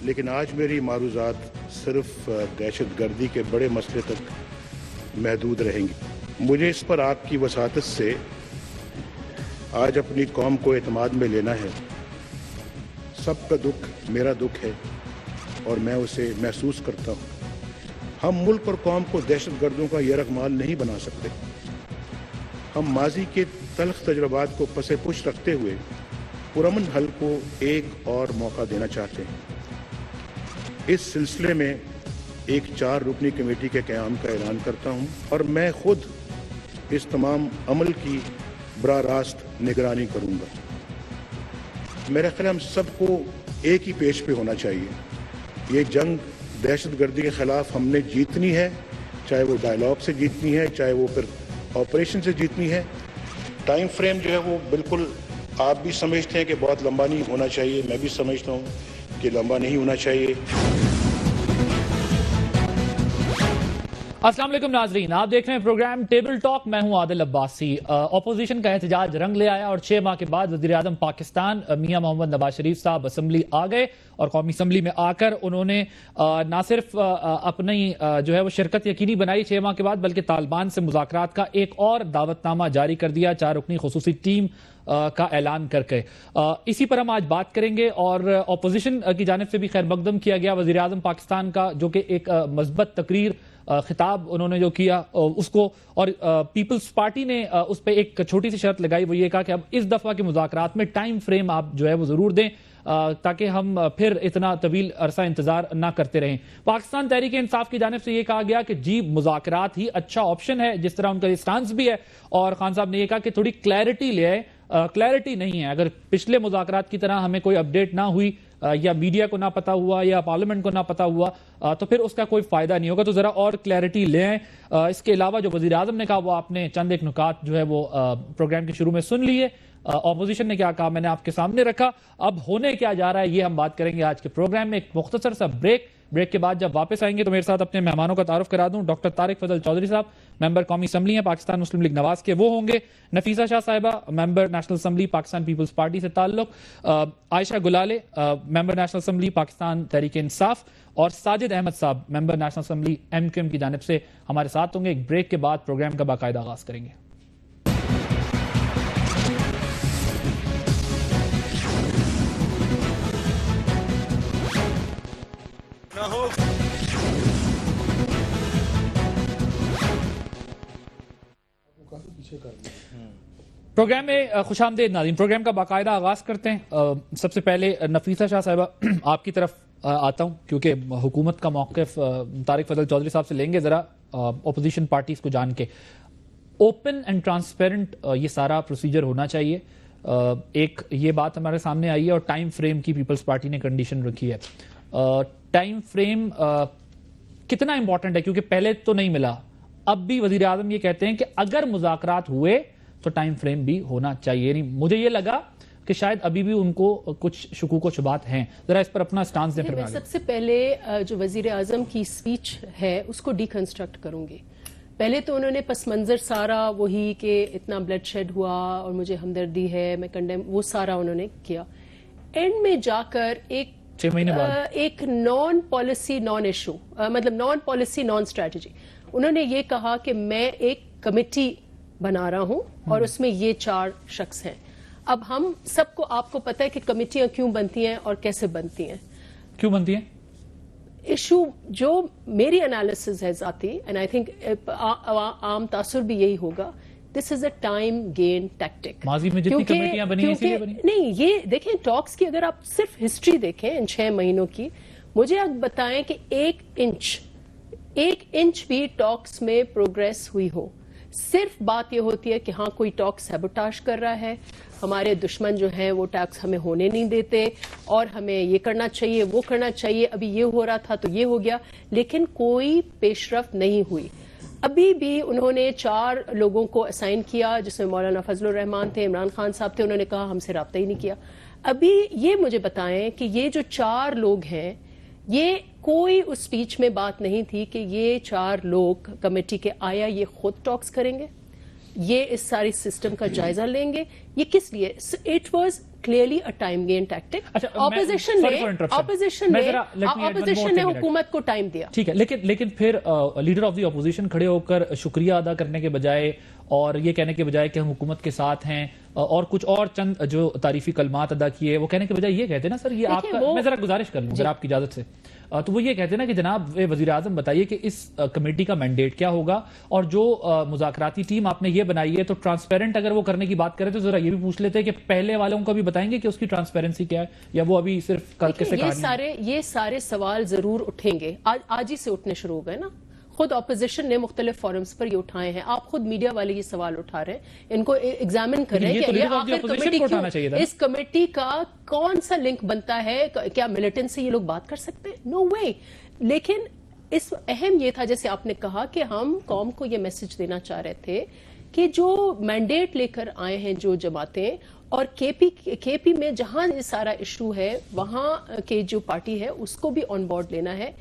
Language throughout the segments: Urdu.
لیکن آج میری معروضات صرف دہشت گردی کے بڑے مسئلے تک محدود رہیں گی۔ مجھے اس پر آپ کی وساطت سے آج اپنی قوم کو اعتماد میں لینا ہے۔ سب کا دکھ میرا دکھ ہے اور میں اسے محسوس کرتا ہوں۔ ہم ملک اور قوم کو دہشت گردوں کا یرغمال نہیں بنا سکتے۔ ہم ماضی کے تلخ تجربات کو پس پش رکھتے ہوئے پرامن حل کو ایک اور موقع دینا چاہتے ہیں۔ اس سلسلے میں ایک 4 رکنی کمیٹی کے قیام کا اعلان کرتا ہوں اور میں خود اس تمام عمل کی براہ راست نگرانی کروں گا۔ میرا خیال ہم سب کو ایک ہی پیج پہ ہونا چاہیے۔ یہ جنگ دہشت گردی کے خلاف ہم نے جیتنی ہے، چاہے وہ ڈائلاگ سے جیتنی ہے، چاہے وہ پھر آپریشن سے جیتنی ہے۔ ٹائم فریم جو ہے وہ بالکل آپ بھی سمجھتے ہیں کہ بہت لمبا نہیں ہونا چاہیے، میں بھی سمجھتا ہوں کہ لمبا نہیں ہونا چاہیے۔ السلام علیکم ناظرین، آپ دیکھ رہے ہیں پروگرام ٹیبل ٹاک، میں ہوں عادل عباسی۔ اپوزیشن کا احتجاج رنگ لے آیا اور 6 ماہ کے بعد وزیر اعظم پاکستان میاں محمد نواز شریف صاحب اسمبلی آ گئے اور قومی اسمبلی میں آ کر انہوں نے نہ صرف اپنی جو ہے وہ شرکت یقینی بنائی 6 ماہ کے بعد، بلکہ طالبان سے مذاکرات کا ایک اور دعوت نامہ جاری کر دیا 4 رکنی خصوصی ٹیم کا اعلان کر کے۔ اسی پر ہم آج بات کریں گے اور اپوزیشن کی جانب سے بھی خیر مقدم کیا گیا وزیر اعظم پاکستان کا، جو کہ ایک مثبت تقریر خطاب انہوں نے جو کیا اس کو، اور پیپلز پارٹی نے اس پہ ایک چھوٹی سی شرط لگائی، وہ یہ کہا کہ اب اس دفعہ کے مذاکرات میں ٹائم فریم آپ جو ہے وہ ضرور دیں تاکہ ہم پھر اتنا طویل عرصہ انتظار نہ کرتے رہیں۔ پاکستان تحریک انصاف کی جانب سے یہ کہا گیا کہ جی مذاکرات ہی اچھا آپشن ہے، جس طرح ان کا اسٹانس بھی ہے، اور خان صاحب نے یہ کہا کہ تھوڑی کلیئرٹی لے آئے۔ کلیئرٹی نہیں ہے، اگر پچھلے مذاکرات کی طرح ہمیں کوئی اپڈیٹ نہ ہوئی یا میڈیا کو نہ پتا ہوا یا پارلیمنٹ کو نہ پتا ہوا تو پھر اس کا کوئی فائدہ نہیں ہوگا، تو ذرا اور کلیئرٹی لے آئیں۔ اس کے علاوہ جو وزیر اعظم نے کہا وہ آپ نے چند ایک نکات جو ہے وہ پروگرام کے شروع میں سن لیے۔ اپوزیشن نے کیا کہا میں نے آپ کے سامنے رکھا، اب ہونے کیا جا رہا ہے یہ ہم بات کریں گے آج کے پروگرام میں۔ ایک مختصر سا بریک کے بعد جب واپس آئیں گے تو میرے ساتھ اپنے مہمانوں کا تعارف کرا دوں۔ ڈاکٹر طارق فضل چودھری صاحب ممبر قومی اسمبلی ہیں پاکستان مسلم لیگ نواز کے، وہ ہوں گے۔ نفیسہ شاہ صاحبہ member national assembly Pakistan Peoples Party سے تعلق، Ayesha Gulalai member national assembly Pakistan Tehreek Insaf, اور ساجد احمد صاحب ممبر نیشنل اسمبلی MQM کی جانب سے ہمارے ساتھ ہوں گے۔ ایک بریک کے بعد پروگرام کا باقاعدہ آغاز کریں گے۔ پروگرام میں خوش آمدید ناظرین، پروگرام کا باقاعدہ آغاز کرتے ہیں۔ سب سے پہلے نفیسہ شاہ صاحبہ آپ کی طرف آتا ہوں، کیونکہ حکومت کا موقف طارق فضل چودھری صاحب سے لیں گے ذرا اپوزیشن پارٹیز کو جان کے۔ اوپن اینڈ ٹرانسپیرنٹ یہ سارا پروسیجر ہونا چاہیے، ایک یہ بات ہمارے سامنے آئی ہے، اور ٹائم فریم کی پیپلز پارٹی نے کنڈیشن رکھی ہے۔ ٹائم فریم کتنا امپورٹنٹ ہے، کیونکہ پہلے تو نہیں ملا، اب بھی وزیر اعظم یہ کہتے ہیں کہ اگر مذاکرات ہوئے تو ٹائم فریم بھی ہونا چاہیے۔ یعنی مجھے یہ لگا کہ شاید ابھی بھی ان کو کچھ شکوک و شبہات ہیں، ذرا اس پر اپنا سٹانس دیں۔ میں سب سے پہلے جو وزیر اعظم کی سپیچ ہے اس کو ڈیکنسٹرکٹ کروں گی۔ پہلے تو انہوں نے پس منظر سارا وہی کہ اتنا بلڈ شیڈ ہوا اور مجھے ہمدردی ہے، میں کنڈیم، وہ سارا انہوں نے کیا۔ اینڈ میں جا کر ایک نان پالیسی نان ایشو، مطلب نان پالیسی نان اسٹریٹجی، انہوں نے یہ کہا کہ میں ایک کمیٹی بنا رہا ہوں اور اس میں یہ 4 شخص ہیں۔ اب ہم سب کو، آپ کو پتہ ہے کہ کمیٹیاں کیوں بنتی ہیں اور کیسے بنتی ہیں، کیوں بنتی ہیں۔ ایشو جو میری انالیسز ہے ذاتی، اینڈ آئی تھنک عام تاثر بھی یہی ہوگا، دس از اے ٹائم گین ٹیکٹک۔ ماضی میں جتنی کمیٹیاں بنی ہیں اسی لیے بنی نہیں، یہ دیکھیں ٹاکس کی اگر آپ صرف ہسٹری دیکھیں ان 6 مہینوں کی، مجھے آپ بتائیں کہ ایک انچ بھی ٹاکس میں پروگریس ہوئی ہو۔ صرف بات یہ ہوتی ہے کہ ہاں کوئی ٹاکس سیبوٹاج کر رہا ہے، ہمارے دشمن جو ہیں وہ ٹیکس ہمیں ہونے نہیں دیتے اور ہمیں یہ کرنا چاہیے وہ کرنا چاہیے، ابھی یہ ہو رہا تھا تو یہ ہو گیا، لیکن کوئی پیش رفت نہیں ہوئی۔ ابھی بھی انہوں نے 4 لوگوں کو اسائن کیا، جس میں مولانا فضل الرحمان تھے، عمران خان صاحب تھے، انہوں نے کہا ہم سے رابطہ ہی نہیں کیا۔ ابھی یہ مجھے بتائیں کہ یہ جو 4 لوگ ہیں، یہ کوئی اس سپیچ میں بات نہیں تھی کہ یہ 4 لوگ کمیٹی کے آیا یہ خود ٹاکس کریں گے، یہ اس ساری سسٹم کا جائزہ لیں گے، یہ کس لیے؟ It was clearly a time gain tactic. Opposition نے حکومت کو ٹائم دیا. ٹھیک ہے, لیکن پھر لیڈر آف دی اپوزیشن کھڑے ہو کر شکریہ ادا کرنے کے بجائے اور یہ کہنے کے بجائے کہ ہم حکومت کے ساتھ ہیں اور کچھ اور چند جو تعریفی کلمات ادا کیے, وہ کہنے کے بجائے یہ کہتے ہیں نا سر, یہ آپ کا, میں ذرا گزارش کر لوں اگر آپ کی اجازت سے, تو وہ یہ کہتے ہیں نا کہ جناب وزیر اعظم بتائیے کہ اس کمیٹی کا مینڈیٹ کیا ہوگا, اور جو مذاکراتی ٹیم آپ نے یہ بنائی ہے تو ٹرانسپیرنٹ اگر وہ کرنے کی بات کرے تو ذرا یہ بھی پوچھ لیتے کہ پہلے والوں کو بھی بتائیں گے کہ اس کی ٹرانسپیرنسی کیا ہے, یا وہ ابھی صرف یہ سارے سوال ضرور اٹھیں گے, آج ہی سے اٹھنے شروع ہو گئے نا. خود اپوزیشن نے مختلف فورمز پر یہ اٹھائے ہیں, آپ خود میڈیا والے یہ سوال اٹھا رہے ہیں, ان کو ایگزامن کریں کہ یہ آخر کمیٹی کیوں, اس کمیٹی کا کون سا لنک بنتا ہے, کیا ملیٹنٹ سے یہ لوگ بات کر سکتے ہیں؟ نو وے. لیکن اس اہم یہ تھا, جیسے آپ نے کہا کہ ہم قوم کو یہ میسج دینا چاہ رہے تھے کہ جو مینڈیٹ لے کر آئے ہیں جو جماعتیں, اور کے پی میں جہاں یہ سارا ایشو ہے وہاں کے جو پارٹی ہے اس کو بھی آن بورڈ لینا ہے.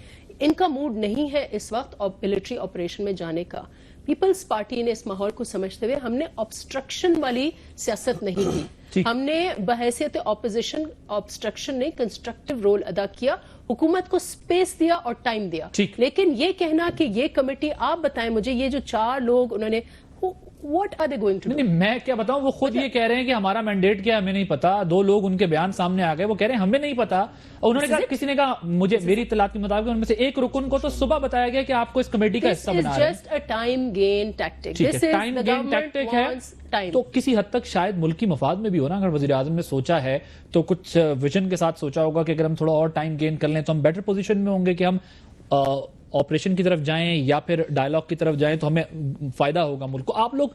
ان کا موڈ نہیں ہے اس وقت ملٹری آپریشن میں جانے کا. پیپلز پارٹی نے اس ماحول کو سمجھتے ہوئے ہم نے obstruction والی سیاست نہیں کی, ہم نے بحیثیت اپوزیشن obstruction نے کنسٹرکٹیو رول ادا کیا, حکومت کو سپیس دیا اور ٹائم دیا. لیکن یہ کہنا کہ یہ کمیٹی, آپ بتائیں مجھے, یہ جو 4 لوگ انہوں نے, what are they going to do? نہیں, میں کیا بتاؤں, وہ خود یہ کہہ رہے ہیں کہ ہمارا مینڈیٹ کیا ہمیں نہیں پتا. 2 لوگ ان کے بیان سامنے آ گئے, وہ کہہ رہے ہیں ہمیں نہیں پتا, اور انہوں نے کہا, کسی نے کہا, مجھے میری اطلاعات کے مطابق ان میں سے ایک رکن کو تو صبح بتایا گیا کہ آپ کو اس کمیٹی کا حصہ بنا رہے ہیں. This is just a time gain tactic. Time gain tactic ہے, تو کسی حد تک شاید ملکی مفاد میں بھی ہونا. اگر وزیر اعظم نے سوچا ہے تو کچھ ویژن کے ساتھ سوچا ہوگا کہ اگر ہم تھوڑا اور ٹائم گین کر لیں تو ہم بیٹر پوزیشن میں ہوں گے کہ ہم آپریشن کی طرف جائیں یا پھر ڈائیلاگ کی طرف جائیں تو ہمیں فائدہ ہوگا ملک کو. آپ لوگ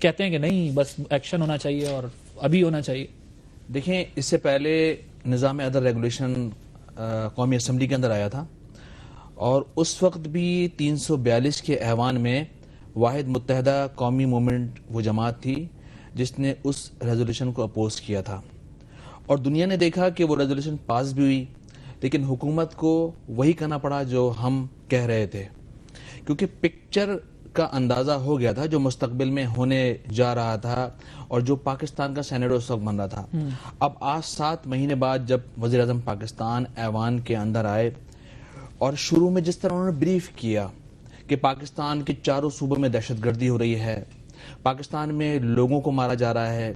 کہتے ہیں کہ نہیں, بس ایکشن ہونا چاہیے اور ابھی ہونا چاہیے. دیکھیں, اس سے پہلے نظام عدل ریگولیشن قومی اسمبلی کے اندر آیا تھا, اور اس وقت بھی 342 کے ایوان میں واحد متحدہ قومی موومنٹ وہ جماعت تھی جس نے اس ریزولوشن کو اپوز کیا تھا, اور دنیا نے دیکھا کہ وہ ریزولوشن پاس بھی ہوئی, لیکن حکومت کو وہی کرنا پڑا جو ہم کہہ رہے تھے, کیونکہ پکچر کا اندازہ ہو گیا تھا جو مستقبل میں ہونے جا رہا تھا اور جو پاکستان کا سینیریو اس وقت بن رہا تھا. اب آج 7 مہینے بعد جب وزیر اعظم پاکستان ایوان کے اندر آئے اور شروع میں جس طرح انہوں نے بریف کیا کہ پاکستان کے 4 صوبوں میں دہشت گردی ہو رہی ہے, پاکستان میں لوگوں کو مارا جا رہا ہے,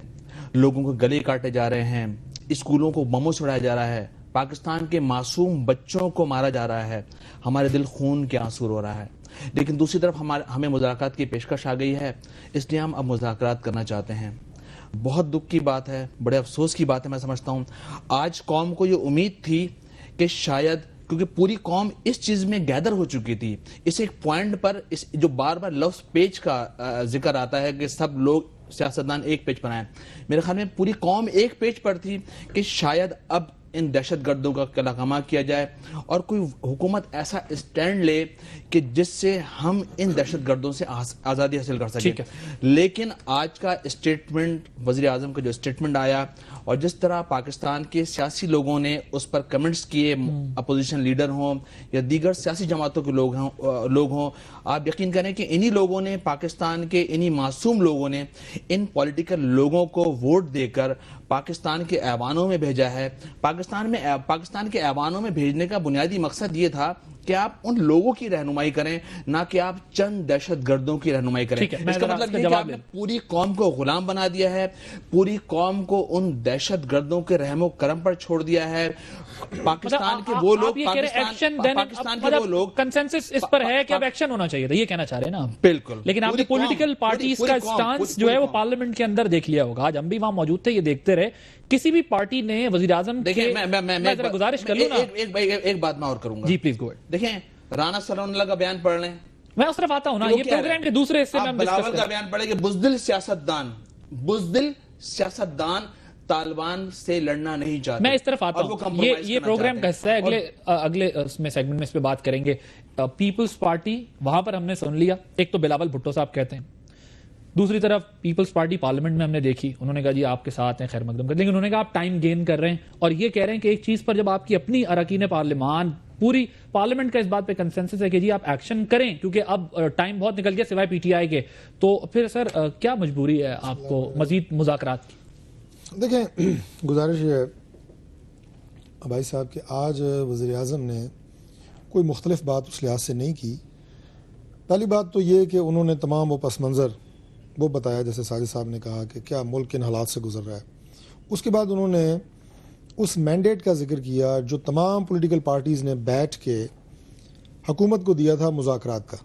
لوگوں کو گلے کاٹے جا رہے ہیں, اسکولوں کو بموں سے اڑایا جا رہا ہے, پاکستان کے معصوم بچوں کو مارا جا رہا ہے, ہمارے دل خون کے آنسو رو رہا ہے. لیکن دوسری طرف ہمیں مذاکرات کی پیشکش آ گئی ہے, اس لیے ہم اب مذاکرات کرنا چاہتے ہیں. بہت دکھ کی بات ہے, بڑے افسوس کی بات ہے. میں سمجھتا ہوں آج قوم کو یہ امید تھی کہ شاید, کیونکہ پوری قوم اس چیز میں گیدر ہو چکی تھی, اس ایک پوائنٹ پر جو بار بار لفظ پیج کا ذکر آتا ہے کہ سب لوگ سیاستدان ایک پیج پر آئیں, میرے خیال میں پوری قوم ایک پیج پر تھی کہ شاید اب ان دہشت گردوں کا قلعہ کیا جائے اور کوئی حکومت ایسا اسٹینڈ لے کہ جس سے ہم ان دہشت گردوں سے آزادی حاصل کر سکیں. لیکن آج کا اسٹیٹمنٹ, وزیر اعظم کا جو اسٹیٹمنٹ آیا اور جس طرح پاکستان کے سیاسی لوگوں نے اس پر کمنٹس کیے, اپوزیشن لیڈر ہوں یا دیگر سیاسی جماعتوں کے لوگ ہوں, آپ یقین کریں کہ انہی لوگوں نے, پاکستان کے انہی معصوم لوگوں نے ان پولیٹیکل لوگوں کو ووٹ دے کر پاکستان کے ایوانوں میں بھیجا ہے. پاکستان کے ایوانوں میں بھیجنے کا بنیادی مقصد یہ تھا کہ آپ ان لوگوں کی رہنمائی کریں, نہ کہ آپ چند دہشت گردوں کی رہنمائی کریں. اس کا مطلب یہ کہ آپ نے پوری قوم کو غلام بنا دیا ہے, پوری قوم کو ان دہشت گردوں کے رحم و کرم پر چھوڑ دیا ہے. پاکستان کے وہ لوگ, پاکستان کے وہ لوگ, کنسنسس اس پر ہے کہ اب ایکشن ہونا چاہیے تھا, یہ کہنا چاہ رہے ہیں نا. بالکل. لیکن آپ نے پولیٹیکل پارٹیز کا اسٹانس جو ہے وہ پارلیمنٹ کے اندر دیکھ لیا ہوگا. آج ہم بھی وہاں موجود تھے, یہ دیکھتے رہے. کسی بھی پارٹی نے وزیر اعظم کے, میں ذرا گزارش کر لوں نا, ایک بات میں اور کروں گا. جی پلیز گو اہیڈ. دیکھیں, رانا ثناء اللہ کا بیان پڑھ لیں, میں اس طرف آتا ہوں نا, یہ پروگرام کے دوسرے حصے میں ہم ڈسکس بلاول کا بیان پڑھیں کہ بزدل سیاستدان طالبان سے لڑنا نہیں چاہتے. میں اس طرف آتا ہوں, یہ پروگرام کا حصہ ہے, اگلے سیگمنٹ میں اس پہ بات کریں گے. پیپلز پارٹی, وہاں پر ہم نے سن لیا, ایک تو بلاول بھٹو صاحب کہتے ہیں, دوسری طرف پیپلز پارٹی پارلیمنٹ میں ہم نے دیکھی, انہوں نے کہا جی آپ کے ساتھ ہیں, خیر مقدم کر, لیکن انہوں نے کہا آپ ٹائم گین کر رہے ہیں, اور یہ کہہ رہے ہیں کہ ایک چیز پر جب آپ کی اپنی اراکین پارلیمان, پوری پارلیمنٹ کا اس بات پہ کنسنسس ہے کہ جی آپ ایکشن کریں کیونکہ اب ٹائم بہت نکل گیا سوائے پی ٹی آئی کے, تو پھر سر کیا مجبوری ہے آپ کو مزید مذاکرات کی؟ دیکھیں گزارش یہ ہے بھائی صاحب کہ آج وزیر اعظم نے کوئی مختلف بات اس لحاظ سے نہیں کی. پہلی بات تو یہ کہ انہوں نے تمام وہ پس منظر وہ بتایا جیسے ساجد صاحب نے کہا کہ کیا ملک کن حالات سے گزر رہا ہے. اس کے بعد انہوں نے اس مینڈیٹ کا ذکر کیا جو تمام پولیٹیکل پارٹیز نے بیٹھ کے حکومت کو دیا تھا مذاکرات کا.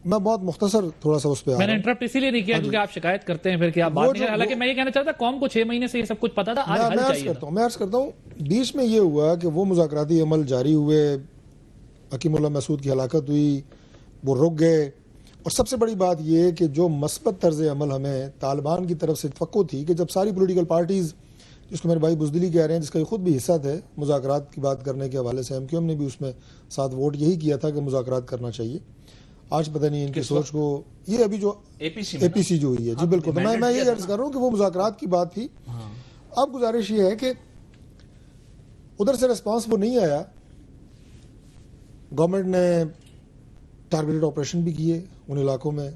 میں بہت مختصر تھوڑا سا اس پہ میں نے انٹرپٹ اسی لیے نہیں کیا کیونکہ آپ شکایت کرتے ہیں پھر کہ آپ بات نہیں کریں. حالانکہ میں یہ کہنا چاہتا قوم کو 6 مہینے سے یہ سب کچھ پتا تھا, آج حل چاہیے تھا. میں عرض کرتا ہوں بیچ میں یہ ہوا کہ وہ مذاکراتی عمل جاری ہوئے, حکیم اللہ محسود کی ہلاکت ہوئی, وہ رک گئے. اور سب سے بڑی بات یہ کہ جو مثبت طرز عمل ہمیں طالبان کی طرف سے توقع تھی کہ جب ساری پولیٹیکل پارٹیز, جس کو میرے بھائی بزدلی کہہ رہے ہیں, جس کا یہ خود بھی حصہ تھے مذاکرات کی بات کرنے کے حوالے سے, ایم کیو ایم نے بھی اس میں ساتھ ووٹ یہی کیا تھا کہ مذاکرات کرنا چاہیے. آج پتہ نہیں ان کی سوچ کو, یہ ابھی جو اے پی سی جو ہوئی ہے, جی بالکل, تو میں یہ عرض کر رہا ہوں کہ وہ مذاکرات کی بات تھی. اب گزارش یہ ہے کہ ادھر سے ریسپانس وہ نہیں آیا. گورنمنٹ نے ٹارگیٹڈ آپریشن بھی کیے ان علاقوں میں.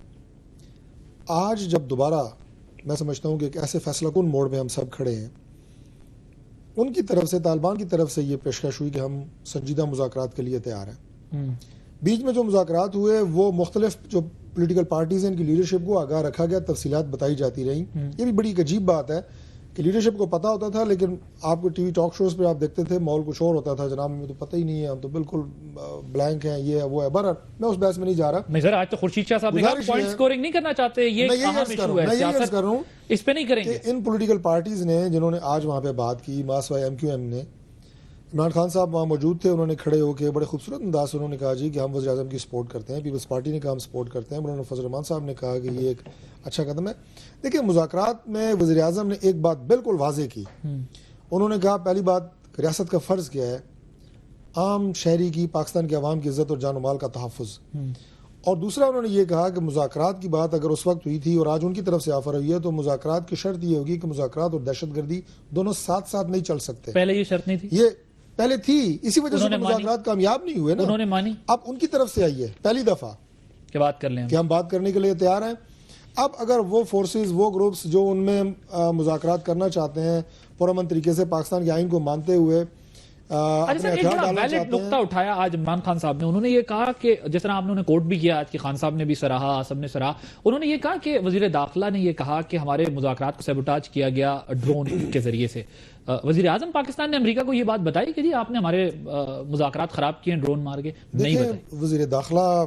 آج جب دوبارہ میں سمجھتا ہوں کہ ایک ایسے فیصلہ کن موڑ میں ہم سب کھڑے ہیں, ان کی طرف سے, طالبان کی طرف سے یہ پیشکش ہوئی کہ ہم سنجیدہ مذاکرات کے لیے تیار ہیں. بیچ میں جو مذاکرات ہوئے وہ مختلف جو پولیٹیکل پارٹیز ہیں ان کی لیڈرشپ کو آگاہ رکھا گیا, تفصیلات بتائی جاتی رہیں. یہ بھی بڑی ایک عجیب بات ہے کہ لیڈرشپ کو پتہ ہوتا تھا, لیکن آپ کو ٹی وی ٹاک شوز پہ آپ دیکھتے تھے ماحول کچھ اور ہوتا تھا, جناب ہمیں تو پتہ ہی نہیں ہے, ہم تو بالکل بلینک ہیں, یہ ہے وہ ہے. بہرحال میں اس بحث میں نہیں جا رہا. نہیں سر, آج تو خورشید شاہ صاحب نے کہا پوائنٹ سکورنگ نہیں کرنا چاہتے, یہ اہم ایشو ہے, سیاست کر رہا ہوں اس پہ نہیں کریں گے. ان پولیٹیکل پارٹیز نے جنہوں نے آج وہاں پہ بات کی, ماسوائے ایم کیو ایم نے, عمران خان صاحب وہاں موجود تھے, انہوں نے کھڑے ہو کے بڑے خوبصورت انداز سے انہوں نے کہا جی کہ ہم وزیر اعظم کی سپورٹ کرتے ہیں. پیپلز پارٹی نے کہا ہم سپورٹ کرتے ہیں. مولانا فضل الرحمان صاحب نے کہا کہ یہ ایک اچھا قدم ہے. دیکھیں مذاکرات میں وزیر اعظم نے ایک بات بالکل واضح کی. انہوں نے کہا پہلی بات ریاست کا فرض کیا ہے, عام شہری کی, پاکستان کے عوام کی عزت اور جان و مال کا تحفظ. اور دوسرا انہوں نے یہ کہا کہ مذاکرات کی بات اگر اس وقت ہوئی تھی اور آج ان کی طرف سے آفر ہوئی ہے تو مذاکرات کی شرط یہ ہوگی کہ مذاکرات اور دہشت گردی دونوں ساتھ ساتھ نہیں چل سکتے. پہلے یہ شرط نہیں تھی, یہ پہلے تھی, اسی وجہ سے مذاکرات کامیاب نہیں ہوئے نا. انہوں نے مانی, اب ان کی طرف سے آئی ہے پہلی دفعہ کہ بات کر لیں کہ ہم بات کرنے کے لیے تیار ہیں. اب اگر وہ فورسز, وہ گروپس جو ان میں مذاکرات کرنا چاہتے ہیں پرامن طریقے سے پاکستان کے آئین کو مانتے ہوئے اپنے ہتھیار ڈالنا چاہتے ہیں. نقطہ اٹھایا آج عمران خان صاحب نے, انہوں نے یہ کہا کہ جس طرح آپ نے کوٹ بھی کیا آج کہ خان صاحب نے بھی سراہا, سب نے سراہا, انہوں نے یہ کہا کہ وزیر داخلہ نے یہ کہا کہ ہمارے مذاکرات کو سیبوٹاج کیا گیا ڈرون کے ذریعے سے. وزیر اعظم پاکستان نے امریکہ کو یہ بات بتائی کہ جی آپ نے ہمارے مذاکرات خراب کیے ڈرون مار کے؟ نہیں بتائی. وزیر داخلہ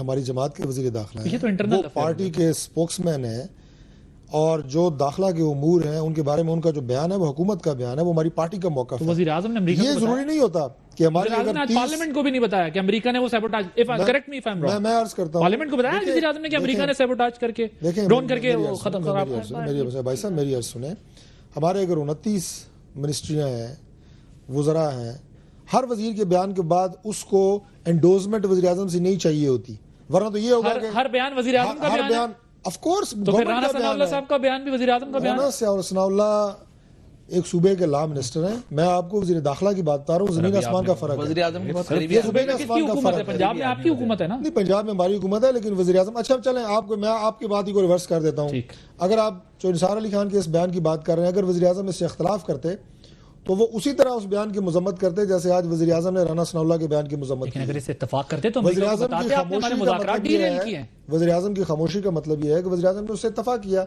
ہماری جماعت کے وزیر داخلہ ہیں, وہ پارٹی کے سپوکس مین ہیں, اور جو داخلہ کے امور ہیں ان کے بارے میں ان کا جو بیان ہے وہ حکومت کا بیان ہے, وہ ہماری پارٹی کا موقف ہے. وزیر اعظم نے امریکہ یہ ضروری نہیں ہوتا کہ ہمارے پارلیمنٹ کو بھی نہیں بتایا کہ امریکہ نے وہ sabotage, correct me if I am wrong, میں عرض کرتا ہوں پارلیمنٹ کو بتایا وزیر اعظم نے کہ امریکہ نے سیبوٹاج کر کے ڈرون کر کے ختم کرا. بھائی صاحب میری عرض سنیں, ہمارے اگر 29 منسٹریاں ہیں, وزراء ہیں, ہر وزیر کے بیان کے بعد اس کو انڈوزمنٹ وزیر اعظم سے نہیں چاہیے ہوتی, ورنہ تو یہ ہوگا کہ ہر بیان وزیر اعظم کا بیان ہے. آف کورس تو پھر رانا ثناء اللہ صاحب کا بیان بھی وزیر اعظم کا بیان ہے. رانا ثناء اللہ ایک صوبے کے لا منسٹر ہیں, میں آپ کو وزیر داخلہ کی بات بتا رہا ہوں, زمین آسمان کا فرق ہے. وزیر اعظم کی بہت قریبی ہے. پنجاب میں آپ کی حکومت ہے نا؟ نہیں, پنجاب میں ہماری حکومت ہے, لیکن وزیر اعظم, اچھا چلیں آپ کو, میں آپ کی بات ہی کو ریورس کر دیتا ہوں. اگر آپ جو نثار علی خان کے اس بیان کی بات کر رہے ہیں, اگر وزیر اعظم اس سے اختلاف کرتے تو وہ اسی طرح اس بیان کی مذمت کرتے جیسے آج وزیر اعظم نے رانا ثناء اللہ کے بیان کی مذمت کی. اگر اس سے اتفاق کرتے تو وزیر اعظم کی خاموشی کا مطلب یہ ہے کہ وزیر اعظم نے اس سے اتفاق کیا.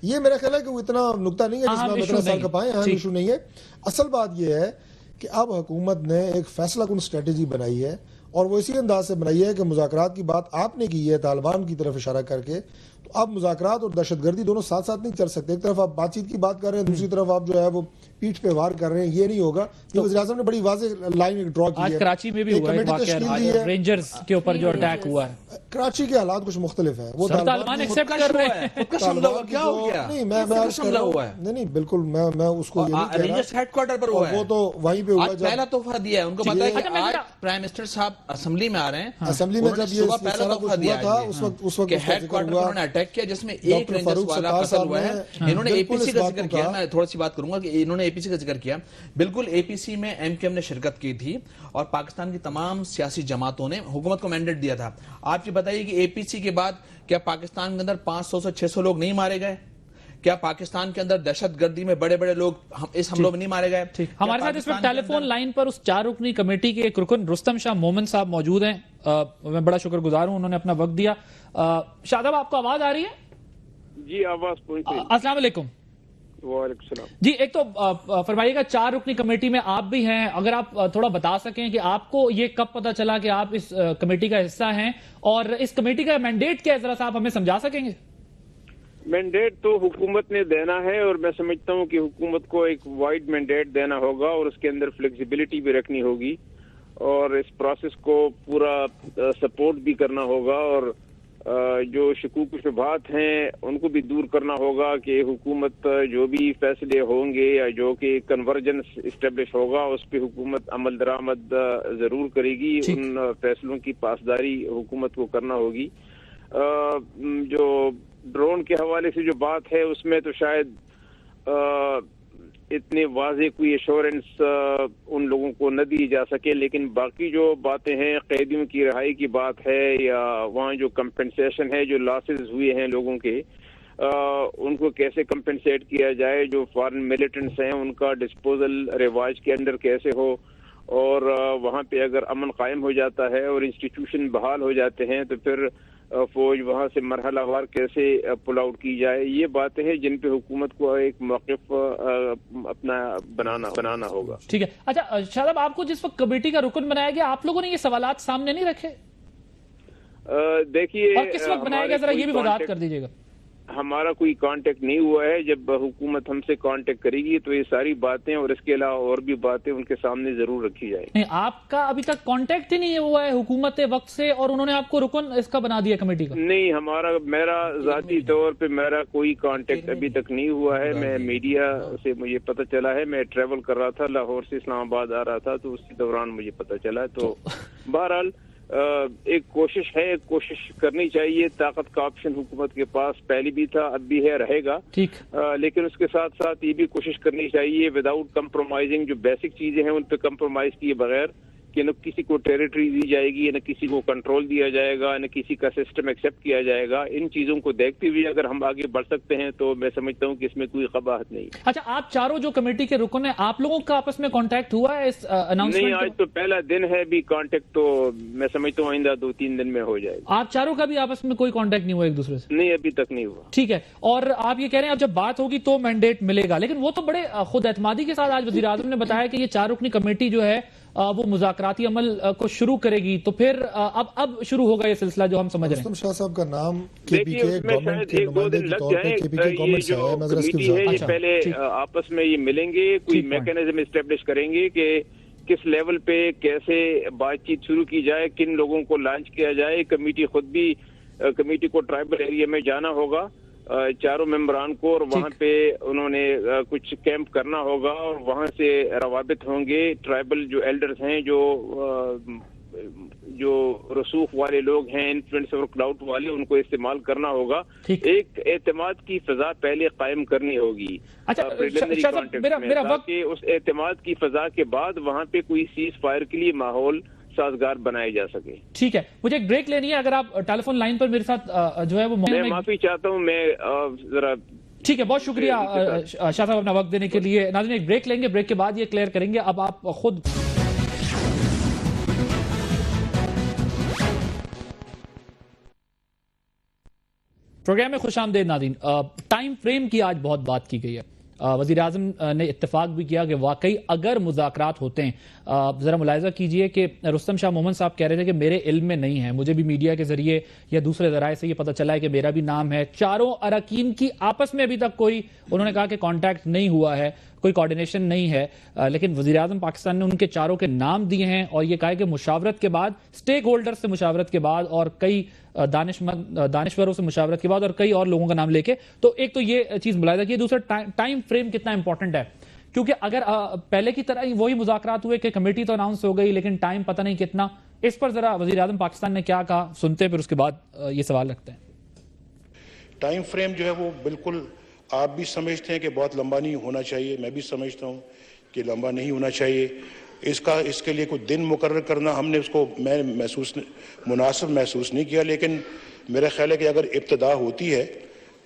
یہ میرا خیال ہے کہ وہ اتنا نقطہ نہیں ہے جس میں ہم اتنا سال کپائیں, اہم ایشو نہیں ہے. اصل بات یہ ہے کہ اب حکومت نے ایک فیصلہ کن اسٹریٹجی بنائی ہے, اور وہ اسی انداز سے بنائی ہے کہ مذاکرات کی بات آپ نے کی ہے طالبان کی طرف اشارہ کر کے, تو اب مذاکرات اور دہشت گردی دونوں ساتھ ساتھ نہیں چل سکتے. ایک طرف آپ بات چیت کی بات کر رہے ہیں, دوسری طرف آپ جو ہے وہ پیٹھ پہ وار کر رہے ہیں, یہ نہیں ہوگا. یہ وزیر اعظم نے بڑی واضح لائن ڈرا کی ہے. آج کراچی میں بھی ہوا ہے واقعہ, رینجرز کے اوپر جو اٹیک ہوا ہے. کراچی کے حالات کچھ مختلف ہیں, وہ طالبان ایکسپٹ کر رہے ہیں. کیا ہو گیا؟ نہیں, میں حملہ ہوا ہے. نہیں بالکل, میں اس کو یہ نہیں کہہ رینجرز ہیڈ کوارٹر پر ہوا ہے, وہ تو وہیں پہ ہوا. پہلا تحفہ دیا ہے ان کو, پتہ ہے کہ آج پرائم منسٹر صاحب اسمبلی میں آ رہے ہیں, اسمبلی میں جب یہ پہلا تحفہ دیا تھا اس وقت ہیڈ کوارٹر پر انہوں نے اٹیک کیا جس میں ایک رینجرز والا قتل ہوا ہے. انہوں نے اے پی سی کا ذکر کیا, میں تھوڑا سی بات کروں گا کہ انہوں نے اے پی سی کا ذکر کیا. بالکل اے پی سی میں ایم کیو ایم نے شرکت کی تھی اور پاکستان کی تمام سیاسی جماعتوں نے حکومت کو مینڈیٹ دیا تھا. آپ یہ بتائیے کہ اے پی سی کے بعد کیا پاکستان کے اندر 500 سے 600 لوگ نہیں مارے گئے؟ کیا پاکستان کے اندر دہشت گردی میں بڑے بڑے لوگ اس حملوں میں نہیں مارے گئے؟ ہمارے ساتھ اس وقت ٹیلی فون لائن پر اس 4 رکنی کمیٹی کے ایک رکن رستم شاہ مومن صاحب موجود ہیں. میں بڑا شکر گزار ہوں، انہوں نے اپنا وقت دیا. شاہ صاحب، آپ کو آواز آ رہی ہے؟ جی آواز پہنچ رہی ہے. السلام علیکم. وعلیکم السلام. جی، ایک تو فرمائیے گا 4 رکنی کمیٹی میں آپ بھی ہیں، اگر آپ تھوڑا بتا سکیں کہ آپ کو یہ کب پتا چلا کہ آپ اس کمیٹی کا حصہ ہیں، اور اس کمیٹی کا مینڈیٹ کیا ہے، ذرا سا آپ ہمیں سمجھا سکیں گے؟ مینڈیٹ تو حکومت نے دینا ہے، اور میں سمجھتا ہوں کہ حکومت کو ایک وائڈ مینڈیٹ دینا ہوگا اور اس کے اندر فلیکسیبلٹی بھی رکھنی ہوگی، اور اس پروسیس کو پورا سپورٹ بھی کرنا ہوگا، اور جو شکوک و شبہات ہیں ان کو بھی دور کرنا ہوگا کہ حکومت جو بھی فیصلے ہوں گے یا جو کہ کنورجنس اسٹیبلش ہوگا اس پہ حکومت عمل درآمد ضرور کرے گی. ان فیصلوں کی پاسداری حکومت کو کرنا ہوگی. جو ڈرون کے حوالے سے جو بات ہے اس میں تو شاید اتنے واضح کوئی ایشورنس ان لوگوں کو نہ دی جا سکے، لیکن باقی جو باتیں ہیں، قیدیوں کی رہائی کی بات ہے یا وہاں جو کمپنسیشن ہے، جو لاسز ہوئے ہیں لوگوں کے، ان کو کیسے کمپنسیٹ کیا جائے، جو فارن ملیٹنٹس ہیں ان کا ڈسپوزل رواج کے اندر کیسے ہو، اور وہاں پہ اگر امن قائم ہو جاتا ہے اور انسٹیٹیوشن بحال ہو جاتے ہیں تو پھر فوج وہاں سے مرحلہ وار کیسے پل آؤٹ کی جائے. یہ باتیں ہیں جن پہ حکومت کو ایک موقف اپنا بنانا ہوگا. ٹھیک ہے. اچھا شاہ صاحب، آپ کو جس وقت کمیٹی کا رکن بنایا گیا، آپ لوگوں نے یہ سوالات سامنے نہیں رکھے؟ دیکھیے، اور کس وقت بنایا گیا، ذرا یہ بھی وضاحت کر دیجیے گا. ہمارا کوئی کانٹیکٹ نہیں ہوا ہے. جب حکومت ہم سے کانٹیکٹ کرے گی تو یہ ساری باتیں اور اس کے علاوہ اور بھی باتیں ان کے سامنے ضرور رکھی جائیں. نہیں، آپ کا ابھی تک کانٹیکٹ ہی نہیں ہوا ہے حکومت وقت سے، اور انہوں نے آپ کو رکن اس کا بنا دیا کمیٹی کا؟ نہیں، میرا ذاتی طور پہ میرا کوئی کانٹیکٹ ابھی تک نہیں ہوا ہے. میں میڈیا سے مجھے پتہ چلا ہے، میں ٹریول کر رہا تھا، لاہور سے اسلام آباد آ رہا تھا تو اسی دوران مجھے پتہ چلا. تو بہرحال ایک کوشش ہے، کوشش کرنی چاہیے. طاقت کا آپشن حکومت کے پاس پہلے بھی تھا، اب بھی ہے، رہے گا. لیکن اس کے ساتھ ساتھ یہ بھی کوشش کرنی چاہیے وداؤٹ کمپرومائزنگ، جو بیسک چیزیں ہیں ان پہ کمپرومائز کیے بغیر، کہ نہ کسی کو ٹیریٹری دی جائے گی، نہ کسی کو کنٹرول دیا جائے گا، نہ کسی کا سسٹم ایکسیپٹ کیا جائے گا. ان چیزوں کو دیکھتے ہوئے اگر ہم آگے بڑھ سکتے ہیں تو میں سمجھتا ہوں کہ اس میں کوئی قباحت نہیں. اچھا، آپ چاروں جو کمیٹی کے رکن ہیں، آپ لوگوں کا آپس میں کانٹیکٹ ہوا ہے اس اناؤنسمنٹ؟ نہیں، آج تو پہلا دن ہے، بھی کانٹیکٹ تو میں سمجھتا ہوں آئندہ 2-3 دن میں ہو جائے گا. آپ چاروں کا بھی آپس میں کوئی کانٹیکٹ نہیں ہوا ایک دوسرے سے؟ نہیں، ابھی تک نہیں ہوا. ٹھیک ہے. اور آپ یہ کہہ رہے ہیں اب جب بات ہوگی تو مینڈیٹ ملے گا، لیکن وہ تو بڑے خود اعتمادی کے ساتھ آج وزیر اعظم نے بتایا کہ یہ 4 رکنی کمیٹی جو ہے وہ مذاکراتی عمل کو شروع کرے گی. تو پھر اب شروع ہوگا یہ سلسلہ جو ہم سمجھ رہے ہیں. رستم شاہ صاحب کا نام کے پی کے گورنمنٹ کے نمائندے کے طور پہ کے پی کے گورنمنٹ سے ہے. نظر اس کی یہ پہلے آپس میں یہ ملیں گے، کوئی میکینزم اسٹیبلش کریں گے کہ کس لیول پہ کیسے بات چیت شروع کی جائے، کن لوگوں کو لانچ کیا جائے. کمیٹی کو ٹرائبل ایریا میں جانا ہوگا، 4 ممبران کو، اور وہاں پہ انہوں نے کچھ کیمپ کرنا ہوگا، اور وہاں سے روابط ہوں گے. ٹرائبل جو ایلڈرز ہیں، جو رسوخ والے لوگ ہیں، انفلوئنس اور کلاؤٹ والے، ان کو استعمال کرنا ہوگا. ایک اعتماد کی فضا پہلے قائم کرنی ہوگی پریلیمنری کانٹیکٹ میں، تاکہ اس اعتماد کی فضا کے بعد وہاں پہ کوئی سیز فائر کے لیے ماحول سازگار بنائے جا سکے. ٹھیک ہے، مجھے ایک بریک لینی ہے. اگر آپ ٹیلی فون لائن پر میرے ساتھ جو ہے وہ میں معافی چاہتا ہوں، میں ذرا. ٹھیک ہے، بہت شکریہ شاہ صاحب اپنا وقت دینے کے لیے. ناظرین، ایک بریک لیں گے، بریک کے بعد یہ کلیئر کریں گے. اب آپ خود پروگرام میں خوش آمدید. ناظرین، ٹائم فریم کی آج بہت بات کی گئی ہے. وزیر اعظم نے اتفاق بھی کیا کہ واقعی اگر مذاکرات ہوتے ہیں، ذرا ملاحظہ کیجئے کہ رستم شاہ مومن صاحب کہہ رہے تھے کہ میرے علم میں نہیں ہے، مجھے بھی میڈیا کے ذریعے یا دوسرے ذرائع سے یہ پتہ چلا ہے کہ میرا بھی نام ہے. چاروں اراکین کی آپس میں ابھی تک کوئی، انہوں نے کہا کہ کانٹیکٹ نہیں ہوا ہے، کوئی کوارڈینیشن نہیں ہے، لیکن وزیر اعظم پاکستان نے ان کے چاروں کے نام دیے ہیں اور یہ کہا ہے کہ مشاورت کے بعد، سٹیک ہولڈر سے مشاورت کے بعد اور کئی دانشوروں سے مشاورت کے بعد اور کئی اور لوگوں کا نام لے کے، تو ایک تو یہ چیز ملاحظہ کی. دوسرا ٹائم فریم کتنا امپورٹنٹ ہے، کیونکہ اگر پہلے کی طرح وہی مذاکرات ہوئے کہ کمیٹی تو اناؤنس ہو گئی لیکن ٹائم پتہ نہیں کتنا، اس پر ذرا وزیر اعظم پاکستان نے کیا کہا سنتے ہیں، پھر اس کے بعد یہ سوال رکھتے ہیں. ٹائم فریم جو ہے وہ بالکل آپ بھی سمجھتے ہیں کہ بہت لمبا نہیں ہونا چاہیے، میں بھی سمجھتا ہوں کہ لمبا نہیں ہونا چاہیے. اس کے لیے کوئی دن مقرر کرنا ہم نے اس کو میں مناسب محسوس نہیں کیا، لیکن میرا خیال ہے کہ اگر ابتدا ہوتی ہے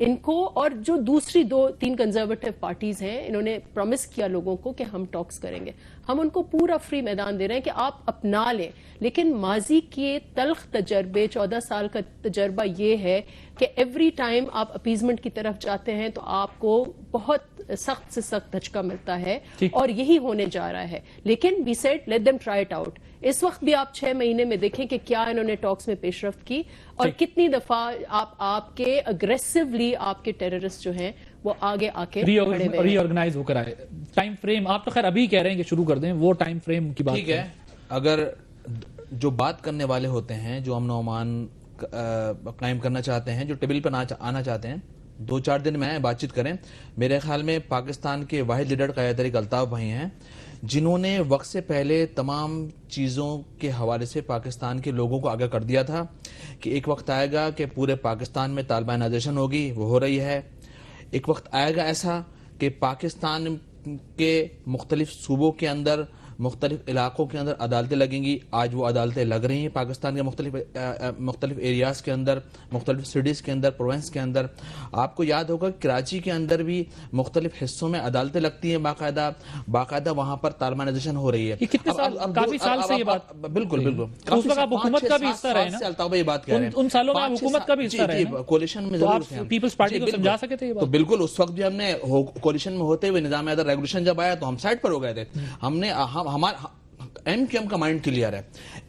ان کو اور جو دوسری 2-3 کنزرویٹو پارٹیز ہیں انہوں نے پرومس کیا لوگوں کو کہ ہم ٹاکس کریں گے. ہم ان کو پورا فری میدان دے رہے ہیں کہ آپ اپنا لیں, لیکن ماضی کے تلخ تجربے 14 سال کا تجربہ یہ ہے کہ ایوری ٹائم آپ اپیزمنٹ کی طرف جاتے ہیں تو آپ کو بہت سخت سے سخت دھچکا ملتا ہے, اور یہی ہونے جا رہا ہے. لیکن we said let them try it out. اس وقت بھی آپ 6 مہینے میں دیکھیں کہ کیا انہوں نے ٹاکس میں پیش رفت کی, اور کتنی دفعہ آپ کے اگریسولی آپ کے ٹیررسٹ جو ہیں وہ آگے آ کے ری آرگنائز ہو کر آئے. ٹائم فریم آپ تو خیر ابھی کہہ رہے ہیں کہ شروع کر دیں, وہ ٹائم فریم کی بات ٹھیک ہے. اگر جو بات کرنے والے ہوتے ہیں, جو امن و امان قائم کرنا چاہتے ہیں, جو ٹیبل پر آنا چاہتے ہیں, 2-4 دن میں بات چیت کریں. میرے خیال میں پاکستان کے واحد لیڈر قائد طریق الطاف بھائی ہیں جنہوں نے وقت سے پہلے تمام چیزوں کے حوالے سے پاکستان کے لوگوں کو آگاہ کر دیا تھا کہ ایک وقت آئے گا کہ پورے پاکستان میں طالبانائزیشن ہوگی, وہ ہو رہی ہے. ایک وقت آئے گا ایسا کہ پاکستان کے مختلف صوبوں کے اندر, مختلف علاقوں کے اندر عدالتیں لگیں گی. آج وہ عدالتیں لگ رہی ہیں پاکستان کے مختلف ایریاز کے اندر, مختلف سٹیز کے اندر, پروونس کے اندر. آپ کو یاد ہوگا کراچی کے اندر بھی مختلف حصوں میں عدالتیں لگتی ہیں باقاعدہ وہاں پر طالبانائزیشن ہو رہی ہے. کتنے سال, کافی سال سے یہ بات. بالکل اس وقت آپ حکومت کا بھی حصہ رہے نا, الطاف بھائی بات کہہ رہے ہیں ان سالوں میں حکومت کا بھی حصہ رہے نا, کولیشن میں ضرور تھے. پیپلز پارٹی کو سمجھا سکے تھے یہ بات. تو بالکل اس وقت بھی ہم نے کولیشن میں ہوتے ہوئے نظام عدل ریگولیشن جب آیا تو ہم سائڈ پر ہو گئے تھے. ہم نے ہمارا ایم کیو ایم کا مائنڈ کلیئر ہے,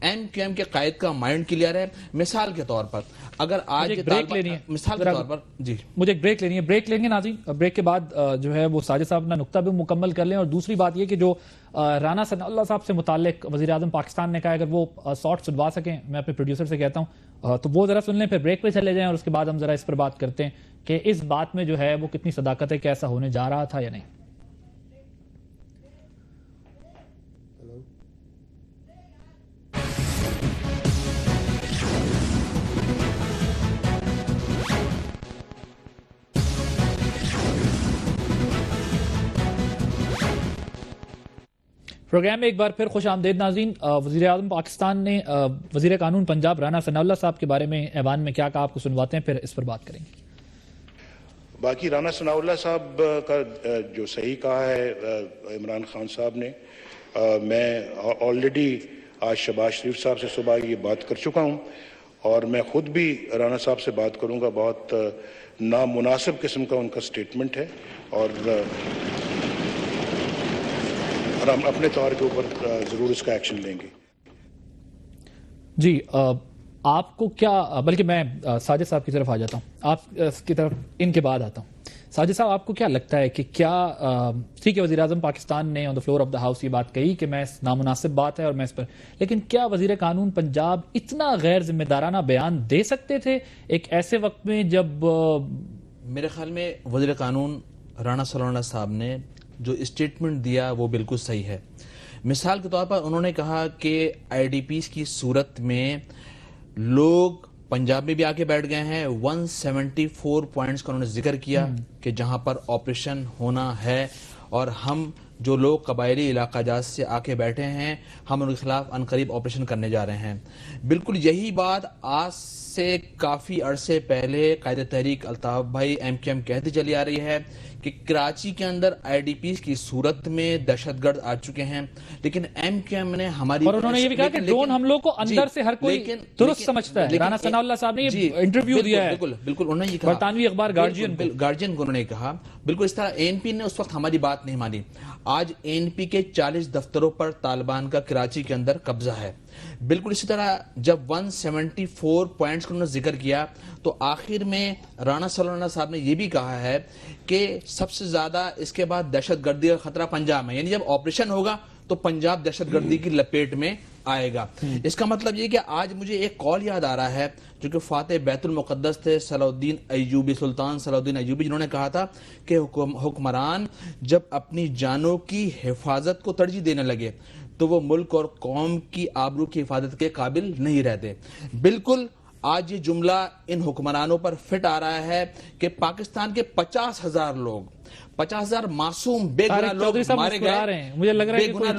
ایم کیو ایم کے قائد کا مائنڈ کلیئر ہے. مثال کے طور پر اگر آج بریک لینی ہے, مثال کے طور پر جی مجھے ایک بریک لینی ہے, بریک لیں گے ناظرین. بریک کے بعد جو ہے وہ ساجد صاحب اپنا نقطہ بھی مکمل کر لیں. اور دوسری بات یہ کہ جو رانا ثناء اللہ صاحب سے متعلق وزیر اعظم پاکستان نے کہا اگر وہ شارٹ سنوا سکیں, میں اپنے پروڈیوسر سے کہتا ہوں تو وہ ذرا سن لیں, پھر بریک پہ چلے جائیں اور اس کے بعد ہم ذرا اس پر بات کرتے ہیں کہ اس بات میں جو ہے وہ کتنی صداقت ہے, کہ ایسا ہونے جا رہا تھا یا نہیں. پروگرام میں ایک بار پھر خوش آمدید ناظرین. وزیر اعظم پاکستان نے وزیر قانون پنجاب رانا ثناء اللہ صاحب کے بارے میں ایوان میں کیا کہا آپ کو سنواتے ہیں, پھر اس پر بات کریں گے. باقی رانا ثناء اللہ صاحب کا جو صحیح کہا ہے عمران خان صاحب نے, میں آلریڈی آج شہباز شریف صاحب سے صبح یہ بات کر چکا ہوں, اور میں خود بھی رانا صاحب سے بات کروں گا. بہت نامناسب قسم کا ان کا سٹیٹمنٹ ہے, اور ہم اپنے طور کے اوپر ضرور اس کا ایکشن لیں گے. جی آپ کو کیا, بلکہ میں ساجد صاحب کی طرف آ جاتا ہوں, آپ کی طرف ان کے بعد آتا ہوں. ساجد صاحب آپ کو کیا لگتا ہے کہ کیا ٹھیک ہے وزیر اعظم پاکستان نے on the floor of the house یہ بات کہی کہ میں نامناسب بات ہے اور میں اس پر, لیکن کیا وزیر قانون پنجاب اتنا غیر ذمہ دارانہ بیان دے سکتے تھے ایک ایسے وقت میں جب میرے خیال میں وزیر قانون رانا ثناء اللہ صاحب نے جو اسٹیٹمنٹ دیا وہ بالکل صحیح ہے. مثال کے طور پر انہوں نے کہا کہ آئی ڈی پیز کی صورت میں لوگ پنجاب میں بھی آ کے بیٹھ گئے ہیں. 174 پوائنٹس کا انہوں نے ذکر کیا کہ جہاں پر آپریشن ہونا ہے, اور ہم جو لوگ قبائلی علاقہ جات سے آ کے بیٹھے ہیں ہم ان کے خلاف عنقریب آپریشن کرنے جا رہے ہیں. بالکل یہی بات آج سے کافی عرصے پہلے قائد تحریک الطاف بھائی ایم کیو ایم کہتی چلی آ رہی ہے کہ کراچی کے اندر آئی ڈی پیز کی صورت میں دہشت گرد آ چکے ہیں, لیکن ایم کیو ایم نے ہماری, اور انہوں نے یہ بھی کہا کہ ڈرون حملوں کو اندر سے ہر کوئی درست سمجھتا ہے. رانا ثناء اللہ صاحب نے یہ انٹرویو دیا ہے, بالکل انہوں نے یہ کہا, برطانوی اخبار گارجین کو انہوں نے کہا. بالکل اس طرح اے این پی نے اس وقت ہماری بات نہیں مانی. آج اے این پی کے 40 دفتروں پر طالبان کا کراچی کے اندر قبضہ ہے. بالکل اسی طرح جب 174 پوائنٹس کا انہوں نے ذکر کیا تو آخر میں رانا ثناء اللہ صاحب نے یہ بھی کہا ہے کہ سب سے زیادہ اس کے بعد دہشت گردی کا خطرہ پنجاب میں, یعنی جب آپریشن ہوگا تو پنجاب دہشت گردی کی لپیٹ میں آئے گا. اس کا مطلب یہ کہ آج مجھے ایک کال یاد آ رہا ہے جو کہ فاتح بیت المقدس تھے صلاح الدین ایوبی, سلطان صلاح الدین ایوبی, جنہوں نے کہا تھا کہ حکمران جب اپنی جانوں کی حفاظت کو ترجیح دینے لگے تو وہ ملک اور قوم کی آبرو کی حفاظت کے قابل نہیں رہتے. بالکل آج یہ جملہ ان حکمرانوں پر فٹ آ رہا ہے کہ پاکستان کے 50,000 لوگ, 50,000 معصوم بے گناہ لوگ مارے گئے, بے گناہ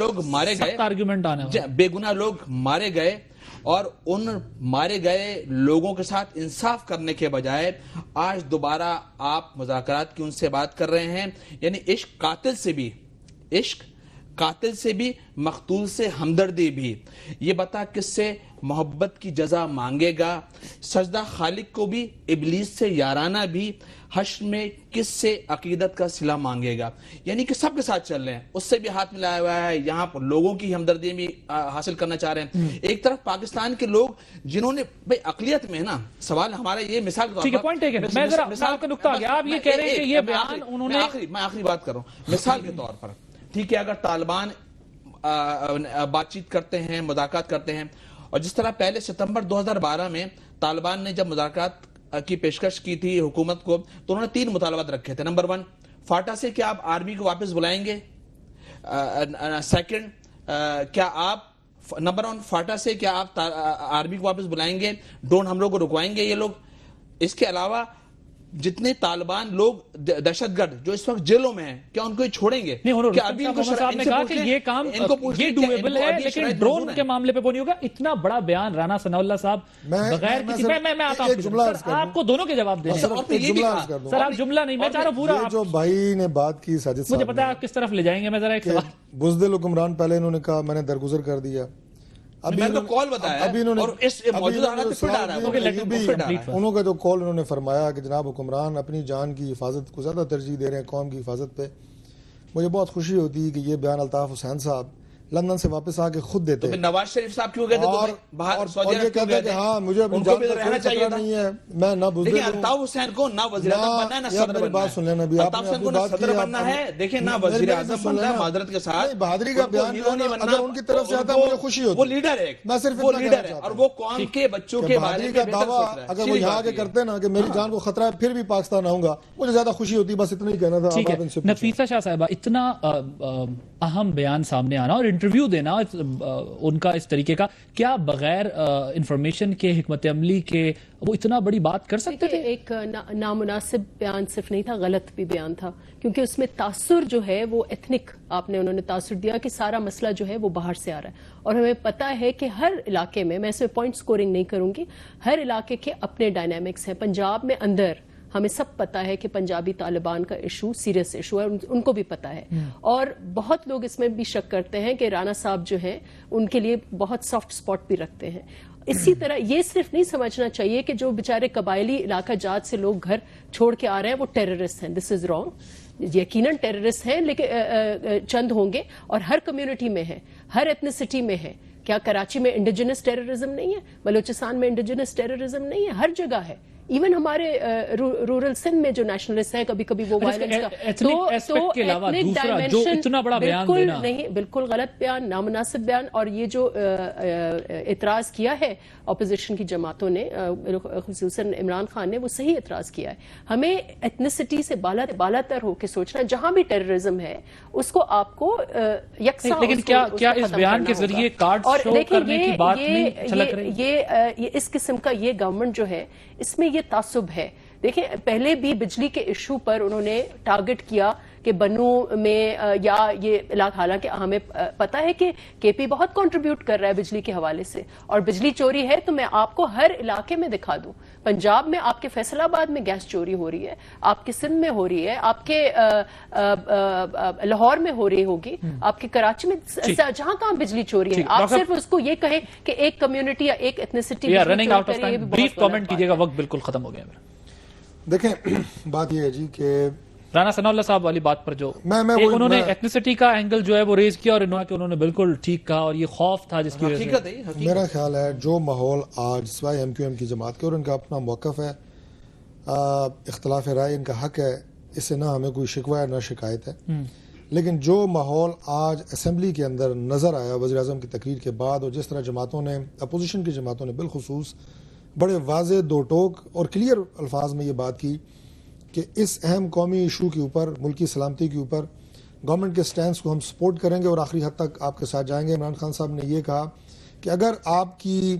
لوگ مارے گئے, اور ان مارے گئے لوگوں کے ساتھ انصاف کرنے کے بجائے آج دوبارہ آپ مذاکرات کی ان سے بات کر رہے ہیں. یعنی عشق قاتل سے بھی مقتول سے ہمدردی بھی. یہ بتا کس سے محبت کی جزا مانگے گا, سجدہ خالق کو بھی ابلیس سے یارانہ بھی, حشر میں کس سے عقیدت کا صلہ مانگے گا. یعنی کہ سب کے ساتھ چل رہے ہیں, اس سے بھی ہاتھ ملایا ہوا ہے, یہاں پر لوگوں کی ہمدردی بھی حاصل کرنا چاہ رہے ہیں. ایک طرف پاکستان کے لوگ جنہوں نے بھئی اقلیت میں نا سوال ہمارا یہ مثال کے طور پر ٹھیک ہے, پوائنٹ ٹیکن. میں ذرا مثال کا نقطہ آ گیا, آپ یہ کہہ رہے ہیں کہ یہ بیان انہوں نے, میں آخری بات کر رہا ہوں مثال کے طور پر. ٹھیک ہے, اگر طالبان بات چیت کرتے ہیں, مذاکرات کرتے ہیں, اور جس طرح پہلے ستمبر 2012 میں طالبان نے جب مذاکرات کی پیشکش کی تھی حکومت کو, تو انہوں نے 3 مطالبات رکھے تھے. نمبر 1, فاٹا سے کیا آپ آرمی کو واپس بلائیں گے. سیکنڈ, کیا آپ نمبر 1 فاٹا سے کیا آپ آرمی کو واپس بلائیں گے, ڈرون حملوں کو رکوائیں گے یہ لوگ. اس کے علاوہ جتنے طالبان لوگ دہشت گرد جو اس وقت جیلوں میں ہیں, کیا ان کو چھوڑیں گے؟ کیا ابھی صاحب نے کہا کہ یہ کام یہ ڈویبل ہے, لیکن ڈرون کے معاملے پہ وہ نہیں ہوگا. اتنا بڑا بیان رانا ثناء اللہ صاحب بغیر کسی, میں آتا ہوں, آپ کو دونوں کے جواب دیں سر. آپ جملہ نہیں, میں چاہ رہا ہوں پورا. جو بھائی نے بات کی ساجد صاحب, مجھے پتا ہے آپ کس طرف لے جائیں گے. میں ذرا ایک بزدل حکمران پہلے انہوں نے کہا میں نے درگزر کر دیا, میں تو کال بتایا اور اس موجودہ حالات پہ پھر ڈالا ہے. انہوں کا جو کال انہوں نے فرمایا کہ جناب حکمران اپنی جان کی حفاظت کو زیادہ ترجیح دے رہے ہیں قوم کی حفاظت پہ. مجھے بہت خوشی ہوتی ہے کہ یہ بیان الطاف حسین صاحب لندن سے واپس آ کے خود دیتے ہیں. نواز شریف صاحب کیوں گئے تھے اور یہ کہتے ہیں کہ ہاں مجھے اپنی جان کا کوئی خطرہ نہیں ہے, میں نہ بزدل ہوں. الطاف حسین کو نہ وزیر اعظم بننا ہے نہ صدر بننا ہے. بات سن لینا, الطاف حسین کو نہ صدر بننا ہے, دیکھیں نہ وزیر اعظم بننا ہے. معذرت کے ساتھ بہادری کا بیان اگر ان کی طرف سے آتا ہے مجھے خوشی ہوتی ہے. وہ لیڈر ہے, میں صرف وہ لیڈر ہے, اور وہ قوم کے بچوں کے بارے میں کا دعویٰ اگر وہ یہاں کے کرتے نا کہ میری جان کو خطرہ ہے پھر بھی پاکستان آؤں گا, مجھے زیادہ خوشی ہوتی. بس اتنا ہی کہنا تھا. نفیسہ شاہ صاحبہ, اتنا اہم بیان سامنے آنا اور انٹرویو دینا ان کا اس طریقے کا, کیا بغیر انفارمیشن کے, حکمت عملی کے, وہ اتنا بڑی بات کر سکتے تھے؟ ایک نامناسب بیان صرف نہیں تھا, غلط بھی بیان تھا, کیونکہ اس میں تاثر جو ہے وہ ایتھنک, انہوں نے تاثر دیا کہ سارا مسئلہ جو ہے وہ باہر سے آ رہا ہے. اور ہمیں پتا ہے کہ ہر علاقے میں اس میں پوائنٹ سکورنگ نہیں کروں گی, ہر علاقے کے اپنے ڈائنامکس ہیں. پنجاب میں اندر ہمیں سب پتا ہے کہ پنجابی طالبان کا ایشو سیریس ایشو ہے, ان کو بھی پتا ہے. اور بہت لوگ اس میں بھی شک کرتے ہیں کہ رانا صاحب جو ہیں ان کے لیے بہت سافٹ سپاٹ بھی رکھتے ہیں. اسی طرح یہ صرف نہیں سمجھنا چاہیے کہ جو بیچارے قبائلی علاقہ جات سے لوگ گھر چھوڑ کے آ رہے ہیں وہ ٹیررسٹ ہیں. دس از رانگ. یقیناً ٹیررسٹ ہیں, لیکن چند ہوں گے, اور ہر کمیونٹی میں ہے, ہر ایتھنیسٹی میں ہے. کیا کراچی میں انڈیجنس ٹیررزم نہیں ہے؟ بلوچستان میں انڈیجنس ٹیررزم نہیں ہے؟ ہر جگہ ہے. ایون ہمارے رورل سندھ میں جو نیشنلسٹ ہیں کبھی کبھی وہ وائلنس بالکل نہیں, بالکل غلط بیان, نامناسب بیان. اور یہ جو اعتراض کیا ہے اپوزیشن کی جماعتوں نے, خصوصاً عمران خان نے, وہ صحیح اعتراض کیا ہے. ہمیں ایتھنیسٹی سے بالا تر ہو کے سوچنا, جہاں بھی ٹیررزم ہے اس کو آپ کو یکساں. لیکن کیا اس بیان کے ذریعے کارڈ شو کرنے کی بات نہیں چھلک رہی؟ یہ اس قسم کا یہ گورنمنٹ جو ہے اس میں یہ تعصب ہے. دیکھیں پہلے بھی بجلی کے ایشو پر انہوں نے ٹارگٹ کیا کہ بنو میں یا یہ علاقہ, حالانکہ ہمیں پتا ہے کہ کے پی بہت کنٹریبیوٹ کر رہا ہے بجلی کے حوالے سے, اور بجلی چوری ہے تو میں آپ کو ہر علاقے میں دکھا دوں. پنجاب میں آپ کے فیصل آباد میں گیس چوری ہو رہی ہے, آپ کے سندھ میں ہو رہی ہے, آپ کے لاہور میں ہو رہی ہوگی, آپ کے کراچی میں, جہاں کہاں بجلی چوری ہے. آپ صرف اس کو یہ کہیں کہ ایک کمیونٹی یا ایک ایتھنیسٹی بریف کامنٹ کیجیے گا, وقت بالکل ختم ہو گیا میرا. دیکھیں بات یہ ہے جی کہ رانا ثناء اللہ صاحب والی بات پر جو انہوں نے ایتھنیسٹی کا اینگل جو ہے وہ ریز کیا, اور انہوں نے بالکل ٹھیک کہا, اور یہ خوف تھا جس کی وجہ سے. میرا خیال ہے جو ماحول آج سوائے ایم کیو ایم کی جماعت کے, اور ان کا اپنا موقف ہے, اختلاف رائے ان کا حق ہے, اس سے نہ ہمیں کوئی شکوہ ہے نہ شکایت ہے, لیکن جو ماحول آج اسمبلی کے اندر نظر آیا وزیر اعظم کی تقریر کے بعد, اور جس طرح جماعتوں نے, اپوزیشن کی جماعتوں نے بالخصوص بڑے واضح دو ٹوک اور کلیئر الفاظ میں یہ بات کی کہ اس اہم قومی ایشو کے اوپر, ملکی سلامتی کے اوپر گورنمنٹ کے سٹینس کو ہم سپورٹ کریں گے اور آخری حد تک آپ کے ساتھ جائیں گے. عمران خان صاحب نے یہ کہا کہ اگر آپ کی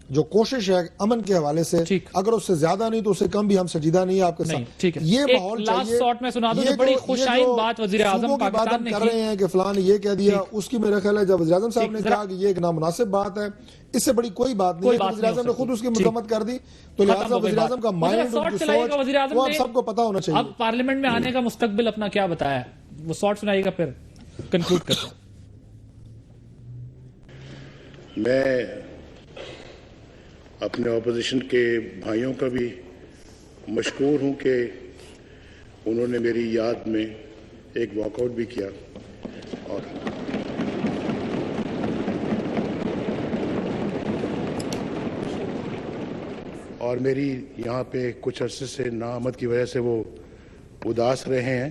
جو کوشش ہے امن کے حوالے سے ٹھیک۔ اگر اس سے زیادہ نہیں تو اس سے کم بھی ہم سنجیدہ نہیں آپ کے نہیں، ساتھ ٹھیک ہے۔ یہ ایک ماحول last چاہیے thought میں سنا دوں یہ جو بڑی جو خوشائن بات وزیر اعظم صوبوں کی بات پاکستان ہم نے کر کی۔ رہے ہیں کہ فلاں نے یہ کہہ دیا اس کی میرا خیال ہے جب وزیر اعظم صاحب نے کہا کہ یہ ایک نامناسب بات ہے اس سے بڑی کوئی بات نہیں ہے وزیر اعظم نے خود اس کی مذمت کر دی تو لہٰذا وزیر اعظم کا مائنڈ ان کی سوچ وہ ہم سب کو پتا ہونا چاہیے۔ اب پارلیمنٹ میں آنے کا مستقبل اپنا کیا بتایا ہے وہ شارٹ سنائیے گا پھر کنکلوڈ کرتے ہیں۔ میں اپنے اپوزیشن کے بھائیوں کا بھی مشکور ہوں کہ انہوں نے میری یاد میں ایک واک آؤٹ بھی کیا اور میری یہاں پہ کچھ عرصے سے ناآمد کی وجہ سے وہ اداس رہے ہیں۔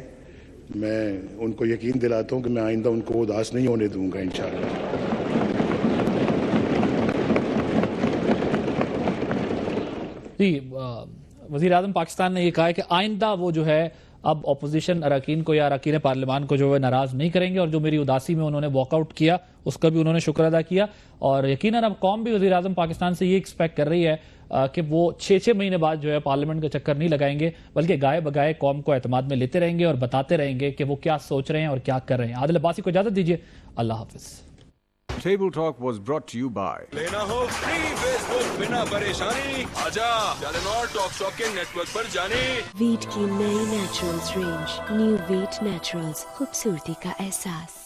میں ان کو یقین دلاتا ہوں کہ میں آئندہ ان کو اداس نہیں ہونے دوں گا انشاءاللہ۔ جی وزیر اعظم پاکستان نے یہ کہا ہے کہ آئندہ وہ جو ہے اب اپوزیشن اراکین کو یا اراکین پارلیمان کو جو ہے ناراض نہیں کریں گے اور جو میری اداسی میں انہوں نے واک آؤٹ کیا اس کا بھی انہوں نے شکر ادا کیا اور یقیناً اب قوم بھی وزیر اعظم پاکستان سے یہ ایکسپیکٹ کر رہی ہے کہ وہ 6 مہینے بعد جو ہے پارلیمنٹ کا چکر نہیں لگائیں گے بلکہ گائے بگائے قوم کو اعتماد میں لیتے رہیں گے اور بتاتے رہیں گے کہ وہ کیا سوچ رہے ہیں اور کیا کر رہے ہیں۔ عادل عباسی کو اجازت دیجیے، اللہ حافظ۔ Table Talk was brought to you by لینا ہو فری فیس بک بنا پریشانی آجا چینل اور ٹاک شاپ کے نیٹ ورک پر جانے۔ ویٹ کی نئی naturals range, new Veet naturals, خوبصورتی کا احساس۔